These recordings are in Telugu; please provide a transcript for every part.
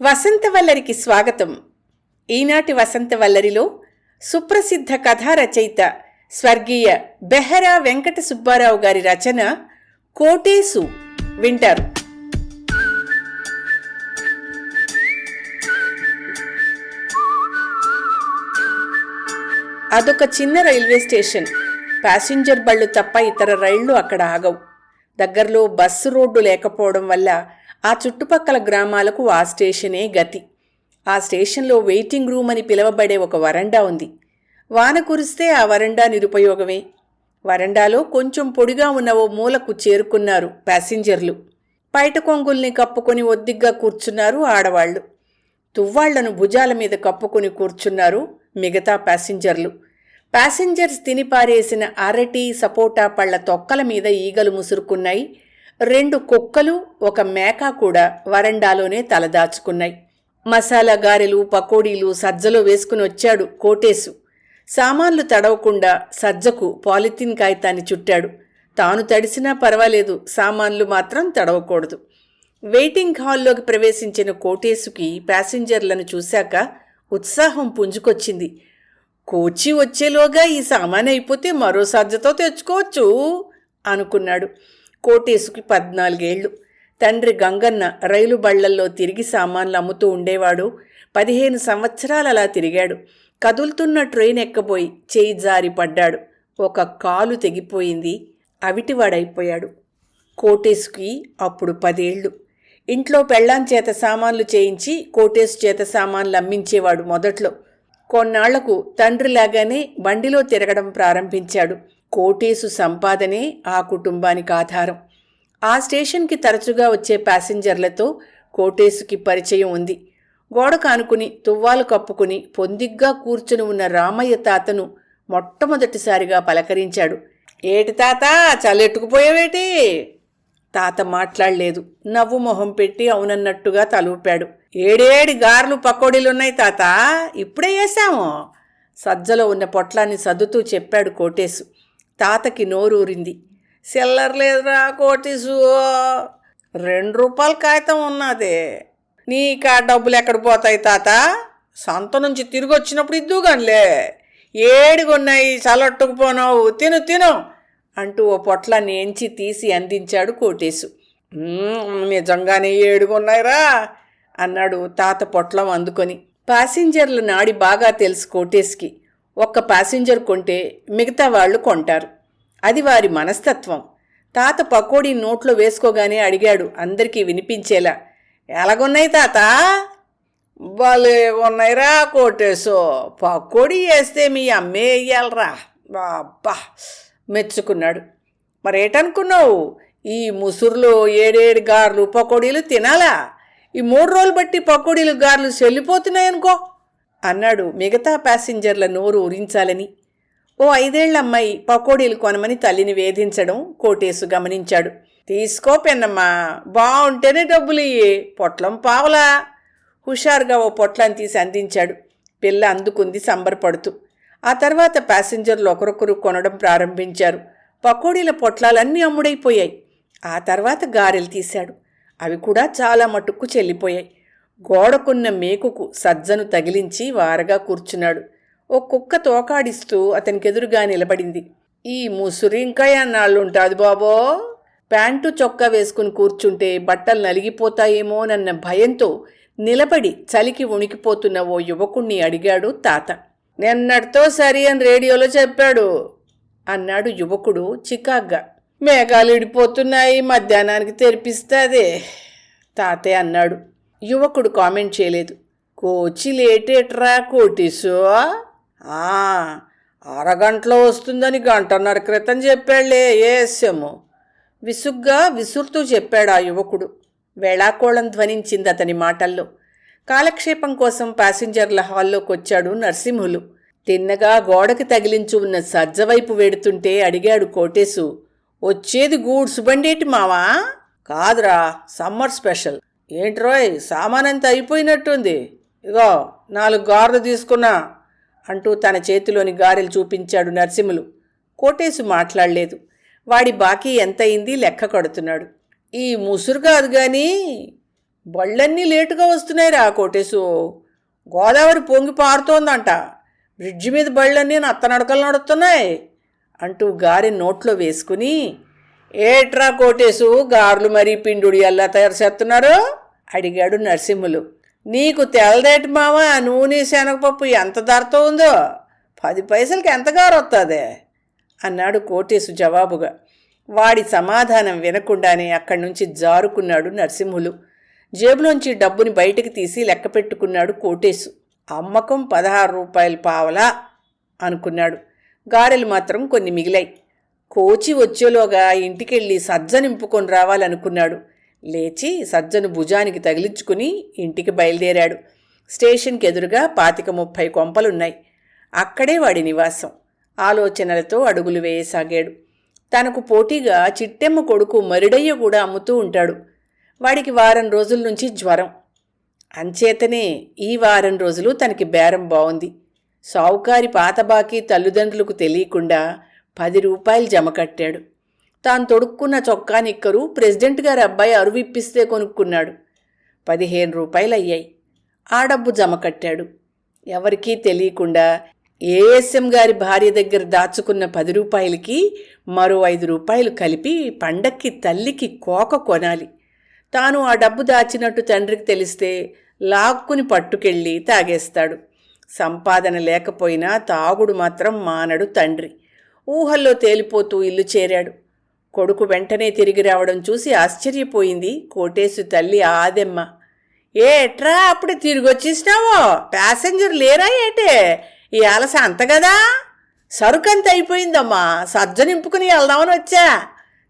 వసంతవల్లరికి స్వాగతం. ఈనాటి వసంతవల్లరిలో సుప్రసిద్ధ కథా రచయిత స్వర్గీయ బెహరా వెంకట సుబ్బారావు గారి రచన కోటేశు వింటారు. అదొక చిన్న రైల్వే స్టేషన్. ప్యాసింజర్ బళ్ళు తప్ప ఇతర రైళ్లు అక్కడ ఆగవు. దగ్గరలో బస్సు రోడ్డు లేకపోవడం వల్ల ఆ చుట్టుపక్కల గ్రామాలకు ఆ స్టేషనే గతి. ఆ స్టేషన్లో వెయిటింగ్ రూమ్ అని పిలువబడే ఒక వరండా ఉంది. వాన కురిస్తే ఆ వరండా నిరుపయోగమే. వరండాలో కొంచెం పొడిగా ఉన్న ఓ మూలకు చేరుకున్నారు ప్యాసింజర్లు. పైట కొంగుల్ని కప్పుకొని ఒద్దిగ్గా కూర్చున్నారు ఆడవాళ్లు. తువ్వాళ్లను భుజాల మీద కప్పుకొని కూర్చున్నారు మిగతా ప్యాసింజర్లు. ప్యాసింజర్స్ తినిపారేసిన అరటి సపోటా పళ్ల తొక్కల మీద ఈగలు ముసురుకున్నాయి. 2 కుక్కలు, ఒక మేక కూడా వరండాలోనే తలదాచుకున్నాయి. మసాలా గారెలు, పకోడీలు సజ్జలో వేసుకుని వచ్చాడు కోటేశు. సామాన్లు తడవకుండా సజ్జకు పాలిథిన్ కాగితాన్ని చుట్టాడు. తాను తడిసినా పర్వాలేదు, సామాన్లు మాత్రం తడవకూడదు. వెయిటింగ్ హాల్లోకి ప్రవేశించిన కోటేశుకి ప్యాసింజర్లను చూశాక ఉత్సాహం పుంజుకొచ్చింది. కోచి వచ్చేలోగా ఈ సామాన్ అయిపోతే మరో సజ్జతో తెచ్చుకోవచ్చు అనుకున్నాడు. కోటేశుకి 14 ఏళ్లు. తండ్రి గంగన్న రైలు బళ్లల్లో తిరిగి సామాన్లు అమ్ముతూ ఉండేవాడు. 15 సంవత్సరాలు అలా తిరిగాడు. కదులుతున్న ట్రైన్ ఎక్కబోయి చేయి జారి పడ్డాడు. ఒక కాలు తెగిపోయింది. అవిటివాడైపోయాడు. కోటేశుకి అప్పుడు 10 ఏళ్లు. ఇంట్లో పెళ్ళాం చేత సామాన్లు చేయించి కోటేశు చేత సామాన్లు అమ్మించేవాడు మొదట్లో. కొన్నాళ్లకు తండ్రిలాగానే బండిలో తిరగడం ప్రారంభించాడు. కోటేశు సంపాదనే ఆ కుటుంబానికి ఆధారం. ఆ స్టేషన్కి తరచుగా వచ్చే ప్యాసింజర్లతో కోటేశుకి పరిచయం ఉంది. గోడ కానుకుని తువ్వాలు కప్పుకుని పొందిగ్గా కూర్చుని ఉన్న రామయ్య తాతను మొట్టమొదటిసారిగా పలకరించాడు. ఏటి తాత, చల్లెట్టుకుపోయావేటి? తాత మాట్లాడలేదు. నవ్వు మొహం పెట్టి అవునన్నట్టుగా తలూపాడు. 7 గారెలు పకోడీలున్నాయి తాత, ఇప్పుడే వేశాము. సజ్జలో ఉన్న పొట్లాన్ని సర్దుతూ చెప్పాడు కోటేశు. తాతకి నోరూరింది. చిల్లర్లేదురా కోటేశు, 2 రూపాయల కాగితం ఉన్నదే. నీకా డబ్బులు ఎక్కడ పోతాయి తాత? సంత నుంచి తిరిగి వచ్చినప్పుడు ఇద్దుగానిలే. 7 ఉన్నాయి, చల్లట్టుకుపోనావు, తిను తిను అంటూ ఓ పొట్లాన్ని ఎంచి తీసి అందించాడు కోటేశు. నిజంగానే 7 ఉన్నాయిరా అన్నాడు తాత పొట్లం అందుకొని. ప్యాసింజర్ల నాడి బాగా తెలుసు కోటేశుకి. ఒక్క ప్యాసింజర్ కొంటే మిగతా వాళ్ళు కొంటారు. అది వారి మనస్తత్వం. తాత పకోడీ నోట్లో వేసుకోగానే అడిగాడు అందరికీ వినిపించేలా, ఎలాగున్నాయి తాత? భలే ఉన్నాయిరా కోటేశు, పకోడీ వేస్తే మీ అమ్మే వేయాలరా. అబ్బా మెచ్చుకున్నాడు. మరేటనుకున్నావు, ఈ ముసురులో 7 గారెలు పకోడీలు తినాలా? ఈ 3 రోజులు బట్టి పకోడీలు గారెలు చెల్లిపోతున్నాయనుకో అన్నాడు మిగతా ప్యాసింజర్ల నోరు ఊరించాలని. ఓ 5 ఏళ్ల అమ్మాయి పకోడీలు కొనమని తల్లిని వేధించడం కోటేశు గమనించాడు. తీసుకో పెన్నమ్మా, బాగుంటేనే డబ్బులు ఇయ్యి, పొట్లం పావలా. హుషారుగా ఓ పొట్లాన్ని తీసి అందించాడు. పిల్ల అందుకుంది సంబరపడుతూ. ఆ తర్వాత ప్యాసింజర్లు ఒకరొకరు కొనడం ప్రారంభించారు. పకోడీల పొట్లాలన్నీ అమ్ముడైపోయాయి. ఆ తర్వాత గారెలు తీశాడు. అవి కూడా చాలా మటుక్కు చెల్లిపోయాయి. గోడకున్న మేకుకు సజ్జను తగిలించి వారగా కూర్చున్నాడు. ఓ కుక్క తోకాడిస్తూ అతనికెదురుగా నిలబడింది. ఈ ముసురు ఇంకా ఎన్నాళ్ళుంటుంది బాబో? ప్యాంటు చొక్కా వేసుకుని కూర్చుంటే బట్టలు నలిగిపోతాయేమోనన్న భయంతో నిలబడి చలికి వణికిపోతున్న ఓ యువకుణ్ణి అడిగాడు తాత. నిన్నటితో సరి అని రేడియోలో చెప్పాడు అన్నాడు యువకుడు చికాగ్గా. మేఘాలు ఇడిపోతున్నాయి, మధ్యాహ్నానికి తెరిపిస్తాదే తాతే అన్నాడు. యువకుడు కామెంట్ చేయలేదు. కోచి లేటేట్రా కోటేశు? అరగంటలో వస్తుందని 1.5 గంటల క్రితం చెప్పాడులే, ఏసము విసుగ్గా విసురుతూ చెప్పాడు ఆ యువకుడు. వేళాకోళం ధ్వనించింది అతని మాటల్లో. కాలక్షేపం కోసం ప్యాసింజర్ల హాల్లోకి వచ్చాడు నరసింహులు. తిన్నగా గోడకి తగిలించి ఉన్న సజ్జవైపు వెడుతుంటే అడిగాడు కోటేశు, వచ్చేది గూడ్స్ బండేటి మావా? కాదురా, సమ్మర్ స్పెషల్. ఏంట్రోయ్, సామానంతా అయిపోయినట్టుంది. ఇగో 4 గారెలు తీసుకున్నా అంటూ తన చేతిలోని గారెలు చూపించాడు నరసింహులు. కోటేశు మాట్లాడలేదు. వాడి బాకీ ఎంతయింది లెక్క కడుతున్నాడు. ఈ ముసురు కాదు గాని బళ్ళన్నీ లేటుగా వస్తున్నాయిరా కోటేశు. గోదావరి పొంగి పారుతోందంట. బ్రిడ్జి మీద బళ్ళన్నీ నత్తనడకలు నడుస్తున్నాయి అంటూ గారె నోట్లో వేసుకుని, ఏట్రా కోటేశు, గారెలు మరీ పిండుడి ఎలా తయారు చేస్తున్నారు అడిగాడు నరసింహులు. నీకు తెల్లదేటి మావా, నూనె శనగపప్పు ఎంత ధరతో ఉందో, 10 పైసలకి ఎంత గారు వస్తుంది అన్నాడు కోటేశు జవాబుగా. వాడి సమాధానం వినకుండానే అక్కడి నుంచి జారుకున్నాడు నరసింహులు. జేబులోంచి డబ్బుని బయటికి తీసి లెక్క పెట్టుకున్నాడు కోటేశు. అమ్మకం 16 రూపాయలు పావలా అనుకున్నాడు. గారెలు మాత్రం కొన్ని మిగిలాయి. కోచి వచ్చేలోగా ఇంటికెళ్ళి సజ్జ నింపుకొని రావాలనుకున్నాడు. లేచి సజ్జను భుజానికి తగిలించుకుని ఇంటికి బయలుదేరాడు. స్టేషన్కి ఎదురుగా 25-30 కొంపలున్నాయి. అక్కడే వాడి నివాసం. ఆలోచనలతో అడుగులు వేయసాగాడు. తనకు పోటీగా చిట్టెమ్మ కొడుకు మరిడయ్య కూడా అమ్ముతూ ఉంటాడు. వాడికి వారం రోజుల నుంచి జ్వరం. అంచేతనే ఈ వారం రోజులు తనకి బేరం బాగుంది. సావుకారి పాత బాకీ తల్లిదండ్రులకు తెలియకుండా 10 రూపాయలు జమ కట్టాడు. తాను తొడుక్కున్న చొక్కా నిక్కరు ప్రెసిడెంట్ గారి అబ్బాయి అరువిప్పిస్తే కొనుక్కున్నాడు. 15 రూపాయలు అయ్యాయి. ఆ డబ్బు జమ కట్టాడు. ఎవరికీ తెలియకుండా ఏఎస్ఎం గారి భార్య దగ్గర దాచుకున్న 10 రూపాయలకి మరో 5 రూపాయలు కలిపి పండక్కి తల్లికి కోక కొనాలి. తాను ఆ డబ్బు దాచినట్టు తండ్రికి తెలిస్తే లాక్కుని పట్టుకెళ్ళి తాగేస్తాడు. సంపాదన లేకపోయినా తాగుడు మాత్రం మానడు తండ్రి. ఊహల్లో తేలిపోతూ ఇల్లు చేరాడు. కొడుకు వెంటనే తిరిగి రావడం చూసి ఆశ్చర్యపోయింది కోటేశు తల్లి ఆదెమ్మ. ఏట్రా అప్పుడు తిరిగొచ్చేసినావో, ప్యాసింజర్ లేరా ఏటే, ఈ ఆలస అంత కదా, సరుకంత అయిపోయిందమ్మా, సజ్జ నింపుకుని వెళ్దామని వచ్చా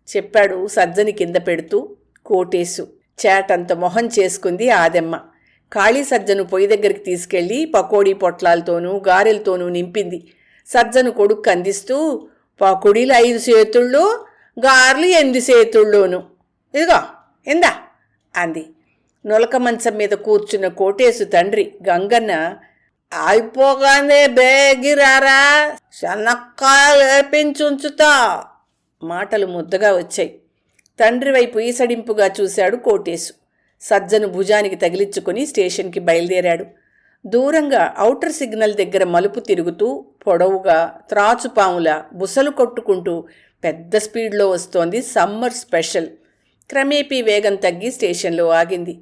చెప్పాడు సజ్జని కింద పెడుతూ కోటేశు. చేటంత మొహం చేసుకుంది ఆదెమ్మ. ఖాళీ సజ్జను పొయ్యి దగ్గరికి తీసుకెళ్లి పకోడీ పొట్లాలతోనూ గారెలతోనూ నింపింది. సజ్జను కొడుకు అందిస్తూ, పకోడీలు 5 చేతుళ్ళు, గారెలు 8 చేతుళ్ళోను, ఇదిగో ఇందా అంది. నులక మంచం మీద కూర్చున్న కోటేశు తండ్రి గంగన్న, అయిపోగానే బేగిరారా, శనక్కాయలు వేపించుంచుతా మాటలు ముద్దగా వచ్చాయి. తండ్రి వైపు ఈసడింపుగా చూశాడు కోటేశు. సజ్జను భుజానికి తగిలించుకుని స్టేషన్కి బయలుదేరాడు. దూరంగా ఔటర్ సిగ్నల్ దగ్గర మలుపు తిరుగుతూ పొడవుగా త్రాచుపాములా బుసలు కొట్టుకుంటూ పెద్ద స్పీడ్లో వస్తోంది సమ్మర్ స్పెషల్. క్రమేపీ వేగం తగ్గి స్టేషన్లో ఆగింది.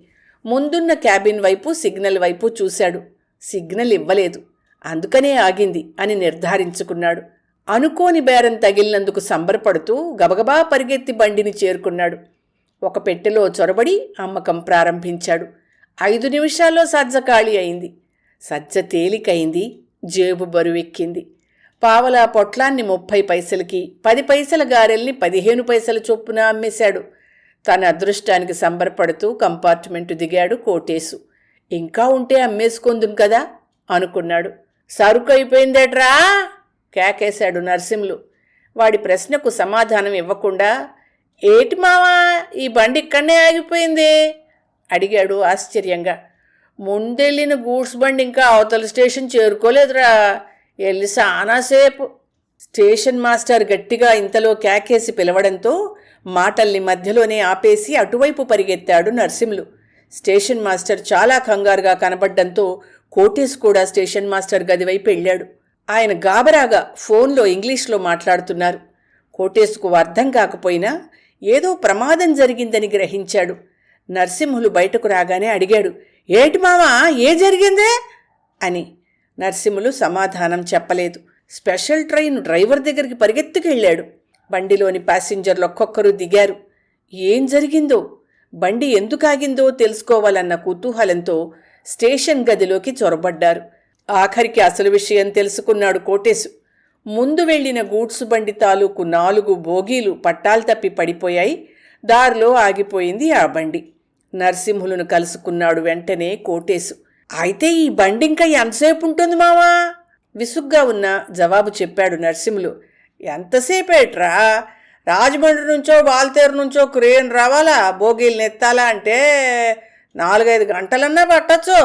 ముందున్న క్యాబిన్ వైపు సిగ్నల్ వైపు చూశాడు. సిగ్నల్ ఇవ్వలేదు. అందుకనే ఆగింది అని నిర్ధారించుకున్నాడు. అనుకోని బేరం తగిలినందుకు సంబరపడుతూ గబగబా పరిగెత్తి బండిని చేరుకున్నాడు. ఒక పెట్టెలో చొరబడి అమ్మకం ప్రారంభించాడు. 5 నిమిషాల్లో సజ్జ ఖాళీ అయింది. సజ్జ తేలికైంది, జేబు బరువెక్కింది. పావలా పొట్లాన్ని 30 పైసలకి, 10 పైసల గారెల్ని 15 పైసల చొప్పున అమ్మేశాడు. తన అదృష్టానికి సంబరపడుతూ కంపార్ట్మెంటు దిగాడు కోటేశు. ఇంకా ఉంటే అమ్మేసుకుందుం కదా అనుకున్నాడు. సరుకు అయిపోయిందేట్రా కేకేశాడు నరసింహులు. వాడి ప్రశ్నకు సమాధానం ఇవ్వకుండా, ఏటి మావా, ఈ బండి ఇక్కడనే ఆగిపోయింది అడిగాడు ఆశ్చర్యంగా. ముందెళ్ళిన గూడ్స్ బండి ఇంకా అవతల స్టేషన్ చేరుకోలేదురా, వెళ్ళి చాలాసేపు. స్టేషన్ మాస్టర్ గట్టిగా ఇంతలో కేకేసి పిలవడంతో మాటల్ని మధ్యలోనే ఆపేసి అటువైపు పరిగెత్తాడు నరసింహులు. స్టేషన్ మాస్టర్ చాలా కంగారుగా కనబడ్డంతో కోటేశు కూడా స్టేషన్ మాస్టర్ గదివైపు వెళ్ళాడు. ఆయన గాబరాగా ఫోన్లో ఇంగ్లీష్లో మాట్లాడుతున్నారు. కోటేశుకు అర్థం కాకపోయినా ఏదో ప్రమాదం జరిగిందని గ్రహించాడు. నరసింహులు బయటకు రాగానే అడిగాడు, ఏటి మావా, ఏ జరిగిందే అని. నరసింహులు సమాధానం చెప్పలేదు. స్పెషల్ ట్రైన్ డ్రైవర్ దగ్గరికి పరిగెత్తుకెళ్ళాడు. బండిలోని ప్యాసింజర్లు ఒక్కొక్కరు దిగారు. ఏం జరిగిందో, బండి ఎందుకు ఆగిందో తెలుసుకోవాలన్న కుతూహలంతో స్టేషన్ గదిలోకి చొరబడ్డారు. ఆఖరికి అసలు విషయం తెలుసుకున్నాడు కోటేశు. ముందు వెళ్లిన గూడ్సు బండి తాలూకు 4 బోగీలు పట్టాలు తప్పి పడిపోయాయి. దారిలో ఆగిపోయింది ఆ బండి. నరసింహులను కలుసుకున్నాడు వెంటనే కోటేశు. అయితే ఈ బండి ఇంకా ఎంతసేపు ఉంటుంది మావా విసుగ్గా ఉన్న జవాబు చెప్పాడు నరసింహులు. ఎంతసేపేట్రా, రాజమండ్రి నుంచో వాల్తేరు నుంచో క్రేన్ రావాలా, బోగీలు నెత్తాలా అంటే 4-5 గంటలన్నా పట్టచ్చు.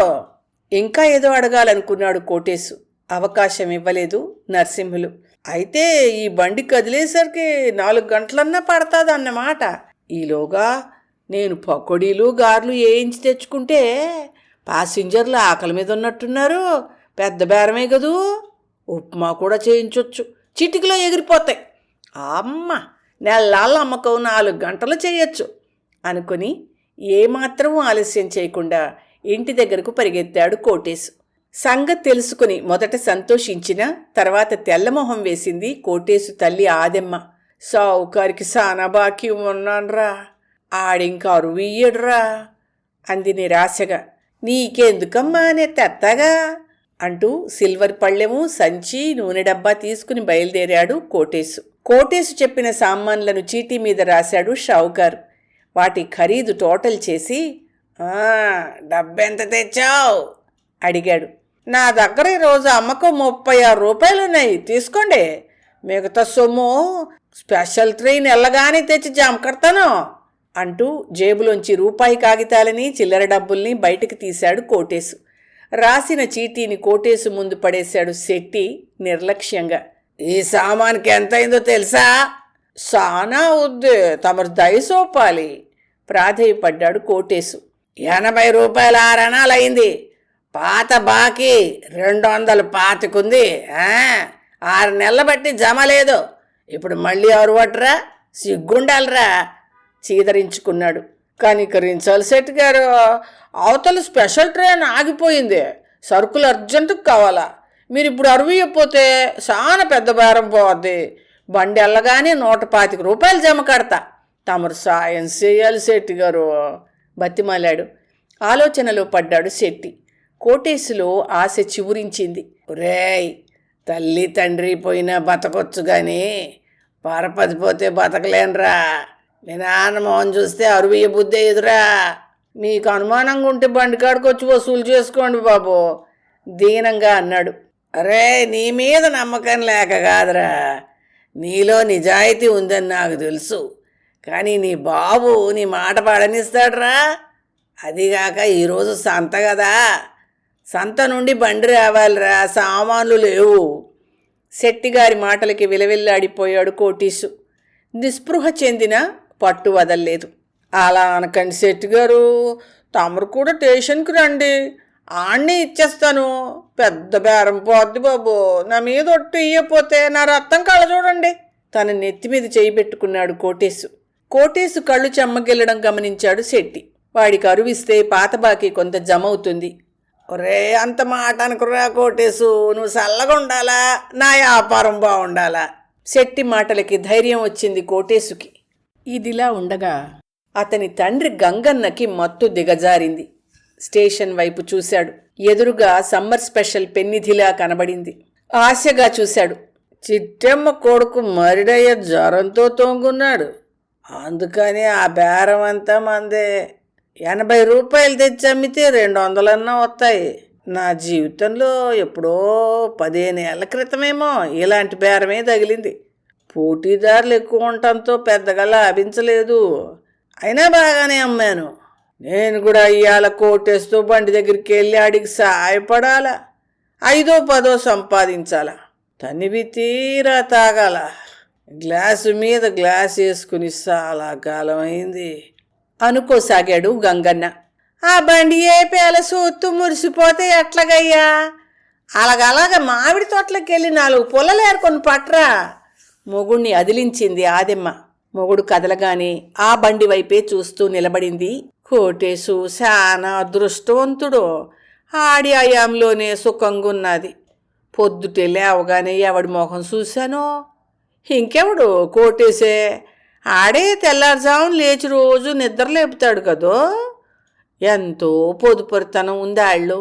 ఇంకా ఏదో అడగాలనుకున్నాడు కోటేశు. అవకాశం ఇవ్వలేదు నరసింహులు. అయితే ఈ బండి కదిలేసరికి 4 గంటలన్నా పడతాదన్నమాట. ఈలోగా నేను పకోడీలు గారెలు వేయించి తెచ్చుకుంటే ప్యాసింజర్లు ఆకలి మీద ఉన్నట్టున్నారు. పెద్ద బేరమే కదూ. ఉప్మా కూడా చేయించొచ్చు, చిటికలో ఎగిరిపోతాయి. అమ్మ, నెల్లాళ్ళ అమ్మకం 4 గంటలు చేయొచ్చు అనుకుని ఏమాత్రం ఆలస్యం చేయకుండా ఇంటి దగ్గరకు పరిగెత్తాడు కోటేశు. సంగతి తెలుసుకుని మొదట సంతోషించిన తర్వాత తెల్లమొహం వేసింది కోటేశు తల్లి ఆదెమ్మ. సావుకారికి సానా బాకీ ఉన్నాన్రా, ఆడింక అరువియ్యడ్రా అంది నిరాశగా. నీకెందుకమ్మా, నే తెత్తగా అంటూ సిల్వర్ పళ్ళెము, సంచి, నూనె డబ్బా తీసుకుని బయలుదేరాడు కోటేశు. కోటేశు చెప్పిన సామాన్లను చీటీ మీద రాశాడు షావుకారు. వాటి ఖరీదు టోటల్ చేసి, డబ్బెంత తెచ్చావు అడిగాడు. నా దగ్గర ఈరోజు అమ్మకం 36 రూపాయలున్నాయి, తీసుకోండి. మిగతా సొమ్ము స్పెషల్ ట్రైన్ వెళ్ళగానే తెచ్చి జమ కడతాను అంటూ జేబులోంచి రూపాయి కాగితాలని చిల్లర డబ్బుల్ని బయటికి తీశాడు కోటేశు. రాసిన చీటీని కోటేశు ముందు పడేశాడు శెట్టి నిర్లక్ష్యంగా. ఈ సామాన్కి ఎంతైందో తెలుసా? సానా వద్దు, తమరు దయసోపాలి ప్రాధేయపడ్డాడు కోటేశు. 80 రూపాయల 6 అనాలయింది. పాత బాకీ 200 పాతికుంది. 6 నెలల బట్టి జమ లేదు. ఇప్పుడు మళ్ళీ అరువట్రా, సిగ్గుండాలరా చీదరించుకున్నాడు. కనికరించాలి శెట్టి గారు, అవతల స్పెషల్ ట్రైన్ ఆగిపోయింది, సరుకులు అర్జెంటుకు కావాలా. మీరు ఇప్పుడు అరువియపోతే చాలా పెద్ద బేరం పోద్ది. బండి వెళ్ళగానే 125 రూపాయలు జమ కడతా. తమరు సాయం చేయాలి శెట్టి గారు బతిమాలాడు. ఆలోచనలో పడ్డాడు శెట్టి. కోటేశులో ఆశ చివురించింది. ఒరేయ్, తల్లి తండ్రి పోయినా బతకొచ్చు కానీ పరపతి పోతే బతకలేనురా. మీ నాన్న మోహన్ చూస్తే అరువియ్య బుద్ధే ఎదురా. మీకు అనుమానంగా ఉంటే బండికాడికి వచ్చి వసూలు చేసుకోండి బాబు దీనంగా అన్నాడు. అరే, నీ మీద నమ్మకం లేక కాదురా, నీలో నిజాయితీ ఉందని నాకు తెలుసు. కానీ నీ బాబు నీ మాట పడనిస్తాడురా. అదిగాక ఈరోజు సంత కదా, సంత నుండి బండి రావాలిరా, సామాన్లు లేవు. శెట్టిగారి మాటలకి విలవిల్లాడిపోయాడు కోటేశు. నిస్పృహ చెందిన పట్టు వదల్లేదు. అలా అనకండి శెట్టి గారు, తమరు కూడా స్టేషన్కి రండి, ఆణ్ణి ఇచ్చేస్తాను. పెద్ద బేరం పోద్ది బాబు. నా మీద ఒట్టు ఇయ్యపోతే నా రక్తం కళ్ళ చూడండి. తన నెత్తి మీద చేయి పెట్టుకున్నాడు కోటేశు. కోటేశు కళ్ళు చెమ్మగిల్లడం గమనించాడు శెట్టి. వాడికి అరువిస్తే పాత బాకీ కొంత జమ అవుతుంది. ఒరే, అంత మాట అనుకురా కోటేశు, నువ్వు చల్లగా ఉండాలా, నా వ్యాపారం బాగుండాలా. శెట్టి మాటలకి ధైర్యం వచ్చింది కోటేశుకి. ఇదిలా ఉండగా అతని తండ్రి గంగన్నకి మత్తు దిగజారింది. స్టేషన్ వైపు చూశాడు. ఎదురుగా సమ్మర్ స్పెషల్ పెన్నిధిలా కనబడింది. ఆశగా చూశాడు. చిట్టెమ్మ కొడుకు మరిడయ్య జ్వరంతో తొంగున్నాడు, అందుకని ఆ బేరం అంతా మందే. 80 రూపాయలు తెచ్చి అమ్మితే 200 వస్తాయి. నా జీవితంలో ఎప్పుడో 15 ఏళ్ల క్రితమేమో ఇలాంటి బేరమే తగిలింది. పోటీదారులు ఎక్కువ ఉండటంతో పెద్దగా లాభించలేదు. అయినా బాగానే అమ్మాను. నేను కూడా ఇవాళ కోటేస్తూ బండి దగ్గరికి వెళ్ళి ఆడికి సాయపడాలా, 5ో 10ో సంపాదించాలా, తనివి తీరా తాగాల. గ్లాసు మీద గ్లాస్ వేసుకుని చాలా కాలం అయింది అనుకోసాగాడు గంగన్న. ఆ బండి ఏ పేల సూత్తు మురిసిపోతే ఎట్లాగయ్యా? అలాగలాగా మామిడి తోటలోకి వెళ్ళి 4 పుల్లలు ఏరుకొని పట్రా మొగుణ్ణి అదిలించింది ఆదెమ్మ. మొగుడు కదలగానే ఆ బండి వైపే చూస్తూ నిలబడింది. కోటేశు శానా అదృష్టవంతుడు, ఆడి అయాంలోనే సుఖంగున్నది. పొద్దుటే లేవగానే ఎవడి మొహం చూశానో, ఇంకెవడు కోటేసే. ఆడే తెల్లారుజామున లేచి రోజు నిద్ర లేపుతాడు కదో. ఎంతో పొదుపరితనం ఉంది ఆళ్ళు.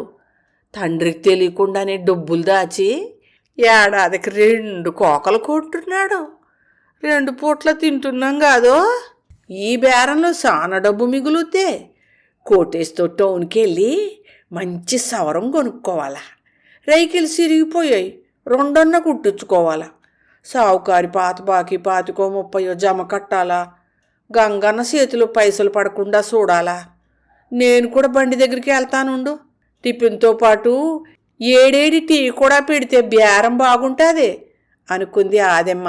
తండ్రికి తెలియకుండానే డబ్బులు దాచి ఏడాదికి 2 కోకలు కొట్టున్నాడు. 2 పూట్ల తింటున్నాం కాదో. ఈ బేరంలో చాలా డబ్బు మిగులుతే కోటేశ్తో టౌన్కి వెళ్ళి మంచి సవరం కొనుక్కోవాలా. రైకిలు సిరిగిపోయాయి, 2 కుట్టించుకోవాలా. సావుకారి పాత బాకీ 25 30 జమ కట్టాలా. గంగన్న చేతిలో పైసలు పడకుండా చూడాలా. నేను కూడా బండి దగ్గరికి వెళ్తానుండు. టిఫిన్తో పాటు 7 టీ కూడా పెడితే బేరం బాగుంటుంది అనుకుంది ఆదెమ్మ.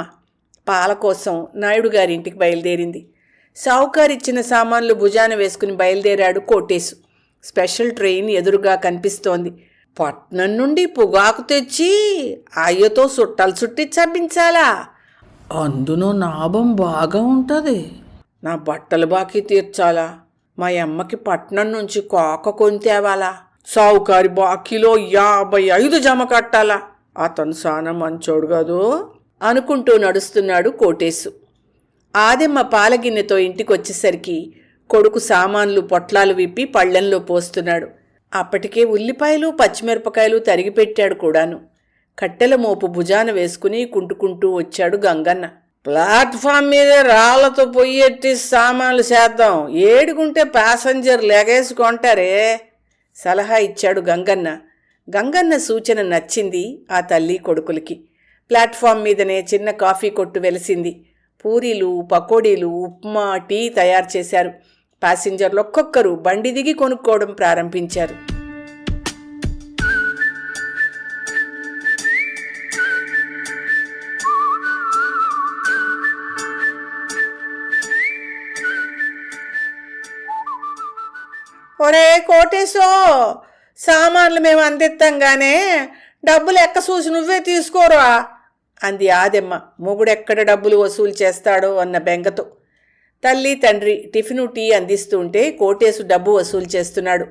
పాల కోసం నాయుడు గారింటికి బయలుదేరింది. సావుకారిచ్చిన సామాన్లు భుజాన వేసుకుని బయలుదేరాడు కోటేశు. స్పెషల్ ట్రైన్ ఎదురుగా కనిపిస్తోంది. పట్నం నుండి పొగాకు తెచ్చి అయ్యతో సుట్టాలు చుట్టి చంపించాలా? అందులో లాభం బాగా ఉంటుంది. నా బట్టలు బాకీ తీర్చాలా? మా అమ్మకి పట్నం నుంచి కోక కొని తేవాలా? సావుకారి బాకీలో 55 జమ కట్టాలా? అతను సానా మంచోడు కాదు అనుకుంటూ నడుస్తున్నాడు కోటేశు. ఆదెమ్మ పాలగిన్నెతో ఇంటికొచ్చేసరికి కొడుకు సామాన్లు పొట్లాలు విప్పి పళ్ళెంలో పోస్తున్నాడు. అప్పటికే ఉల్లిపాయలు పచ్చిమిరపకాయలు తరిగిపెట్టాడు కూడాను. కట్టెల మోపు భుజాన వేసుకుని కుంటుకుంటూ వచ్చాడు గంగన్న. ప్లాట్ఫామ్ మీద రాళ్లతో పొయ్యెట్టి సామాన్లు చేద్దాం, ఏడుకుంటే ప్యాసింజర్ లెగేసుకుంటారే సలహా ఇచ్చాడు గంగన్న. గంగన్న సూచన నచ్చింది ఆ తల్లి కొడుకులకి. ప్లాట్ఫామ్ మీదనే చిన్న కాఫీ కొట్టు వెలిసింది. పూరీలు, పకోడీలు, ఉప్మా, టీ తయారు చేశారు. ప్యాసింజర్లు ఒక్కొక్కరు బండి దిగి కొనుక్కోవడం ప్రారంభించారు. ఒరే కోటేశో, సామాన్లు మేము అందిస్తాంగానే డబ్బులు ఎక్క చూసి నువ్వే తీసుకోరా అంది ఆదెమ్మ. మొగుడెక్కడ డబ్బులు వసూలు చేస్తాడో అన్న బెంగతో. తల్లి తండ్రి టిఫిను టీ అందిస్తుంటే కోటేశు డబ్బు వసూలు చేస్తున్నాడు.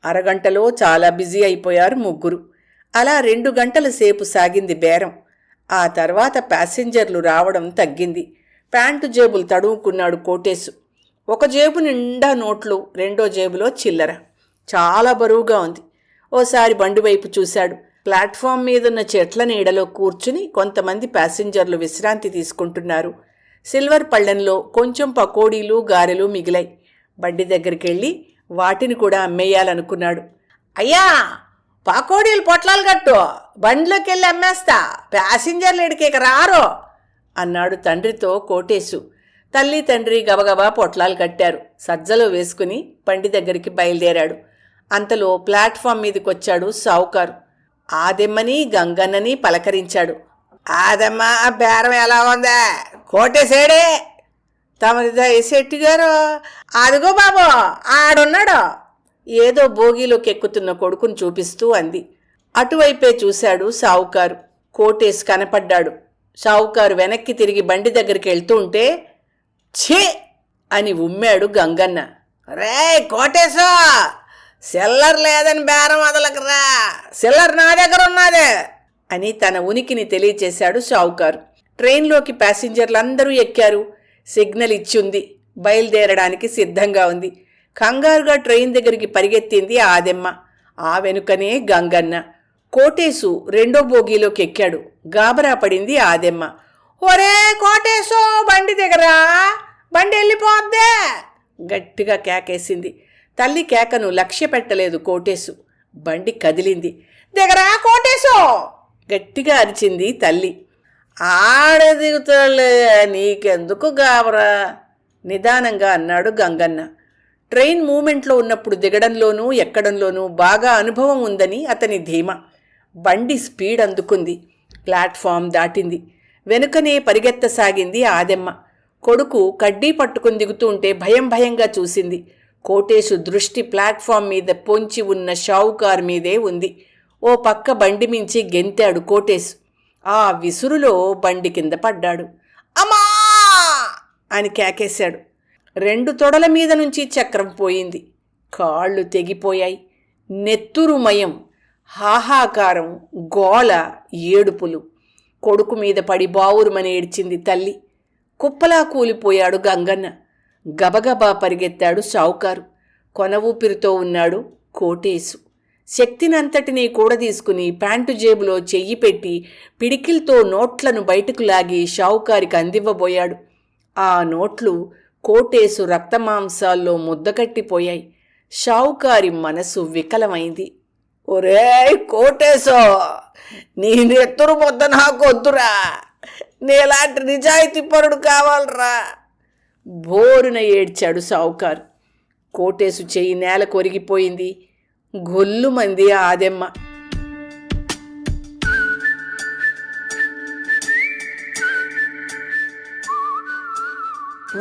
అరగంటలో చాలా బిజీ అయిపోయారు ముగ్గురు. అలా 2 గంటల సేపు సాగింది బేరం. ఆ తర్వాత ప్యాసింజర్లు రావడం తగ్గింది. ప్యాంటు జేబులు తడువుకున్నాడు కోటేశు. ఒక జేబు నిండా నోట్లు, రెండో జేబులో చిల్లర. చాలా బరువుగా ఉంది. ఓసారి బండి వైపు చూశాడు. ప్లాట్ఫామ్ మీదున్న చెట్ల నీడలో కూర్చుని కొంతమంది ప్యాసింజర్లు విశ్రాంతి తీసుకుంటున్నారు. సిల్వర్ పళ్ళెంలో కొంచెం పకోడీలు, గారెలు మిగిలాయి. బండి దగ్గరికెళ్ళి వాటిని కూడా అమ్మేయాలనుకున్నాడు. అయ్యా, పకోడీలు పొట్లాలు కట్టు, బండిలోకి వెళ్ళి అమ్మేస్తా, ప్యాసింజర్లు ఎడికేక రారో అన్నాడు తండ్రితో కోటేశు. తల్లి తండ్రి గబగబా పొట్లాలు కట్టారు. సజ్జలో వేసుకుని బండి దగ్గరికి బయలుదేరాడు. అంతలో ప్లాట్ఫామ్ మీదకొచ్చాడు సావుకారు. ఆదెమ్మని గంగన్నని పలకరించాడు. ఆదమ్మ, బేరం ఎలా ఉందా? కోటేసేడే. తమది శెట్టి గారు. అదిగో బాబు ఆడున్నాడు ఏదో బోగీలోకి ఎక్కుతున్న కొడుకును చూపిస్తూ అంది. అటువైపే చూశాడు సావుకారు. కోటేశు కనపడ్డాడు. సావుకారు వెనక్కి తిరిగి బండి దగ్గరికి వెళ్తూ ఉంటే ఛీ అని ఉమ్మాడు గంగన్న. రే కోటేశో, సిల్లర్ లేదని బేరం వదలకరా, సిల్లర్ నా దగ్గర ఉన్నదే అని తన ఉనికిని తెలియచేశాడు షావుకారు. ట్రైన్లోకి ప్యాసింజర్లందరూ ఎక్కారు. సిగ్నల్ ఇచ్చింది. బయలుదేరడానికి సిద్ధంగా ఉంది. కంగారుగా ట్రైన్ దగ్గరికి పరిగెత్తింది ఆదెమ్మ. ఆ వెనుకనే గంగన్న. కోటేశు రెండో బోగీలోకి ఎక్కాడు. గాబరా పడింది ఆదెమ్మ. ఒరే కోటేశో, బండి దిగరా, బండి వెళ్ళిపోద్దే గట్టిగా కేకేసింది. తల్లి కేకను లక్ష్య పెట్టలేదు కోటేశు. బండి కదిలింది. దిగరా కోటేశో గట్టిగా అరిచింది తల్లి. ఆడ దిగుతాడులే, నీకెందుకు గాబరా నిదానంగా అన్నాడు గంగన్న. ట్రైన్ మూమెంట్లో ఉన్నప్పుడు దిగడంలోనూ ఎక్కడంలోనూ బాగా అనుభవం ఉందని అతని ధీమా. బండి స్పీడ్ అందుకుంది. ప్లాట్ఫామ్ దాటింది. వెనుకనే పరిగెత్తసాగింది ఆదెమ్మ. కొడుకు కడ్డీ పట్టుకుని దిగుతుంటే భయం భయంగా చూసింది. కోటేశు దృష్టి ప్లాట్ఫామ్ మీద పొంచి ఉన్న షావుకారు మీదే ఉంది. ఓ పక్క బండి మించి గెంతాడు కోటేశు. ఆ విసురులో బండి కింద పడ్డాడు. అమ్మా అని కేకేశాడు. 2 తొడల మీద నుంచి చక్రం పోయింది. కాళ్ళు తెగిపోయాయి. నెత్తురుమయం, హాహాకారం, గోల, ఏడుపులు. కొడుకు మీద పడి బావురుమని ఏడ్చింది తల్లి. కుప్పలా కూలిపోయాడు గంగన్న. గబగబా పరిగెత్తాడు షావుకారు. కొన ఊపిరితో ఉన్నాడు కోటేశు. శక్తినంతటినీ కూడదీసుకుని ప్యాంటు జేబులో చెయ్యి పెట్టి పిడికిల్తో నోట్లను బయటకు లాగి షావుకారికి అందివ్వబోయాడు. ఆ నోట్లు కోటేశు రక్తమాంసాల్లో ముద్దకట్టిపోయాయి. షావుకారి మనసు వికలమైంది. ఒరేయ్ కోటేశో, నీ నెత్తురు ముద్ద నాకొద్దురా, నీలాంటి నిజాయితీ పరుడు కావాలరా బోరున ఏడ్చాడు సావుకారు. కోటేశు చెయ్యి నేల కొరిగిపోయింది. గొల్లుమంది ఆదెమ్మ.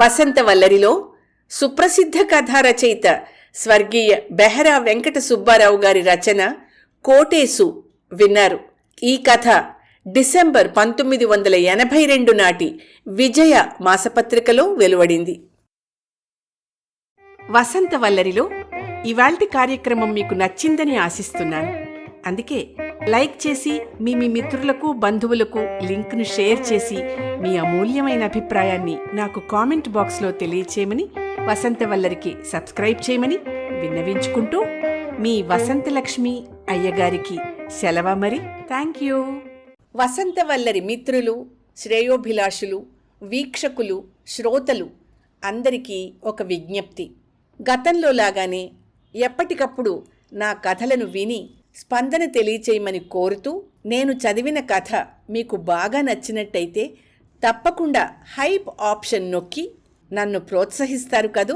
వసంత వల్లరిలో సుప్రసిద్ధ కథా రచయిత స్వర్గీయ బెహరా వెంకట సుబ్బారావు గారి రచన కోటేశు విన్నారు. ఈ కథ డిసెంబర్ 1982 నాటి విజయ మాసపత్రికలో వెలువడింది. వసంతవల్లరిలో ఇవాల్టి కార్యక్రమం మీకు నచ్చిందని ఆశిస్తున్నాను. అందుకే లైక్ చేసి మీ మిత్రులకు బంధువులకు లింక్ను షేర్ చేసి మీ అమూల్యమైన అభిప్రాయాన్ని నాకు కామెంట్ బాక్స్లో తెలియచేయమని, వసంతవల్లరికి సబ్స్క్రైబ్ చేయమని విన్నవించుకుంటూ మీ వసంతలక్ష్మి అయ్యగారికి సెలవు. మరి థ్యాంక్ యూ. వసంతవల్లరి మిత్రులు, శ్రేయోభిలాషులు, వీక్షకులు, శ్రోతలు అందరికీ ఒక విజ్ఞప్తి. గతంలో లాగానే ఎప్పటికప్పుడు నా కథలను విని స్పందన తెలియచేయమని కోరుతూ, నేను చదివిన కథ మీకు బాగా నచ్చినట్టయితే తప్పకుండా హైప్ ఆప్షన్ నొక్కి నన్ను ప్రోత్సహిస్తారు కదూ.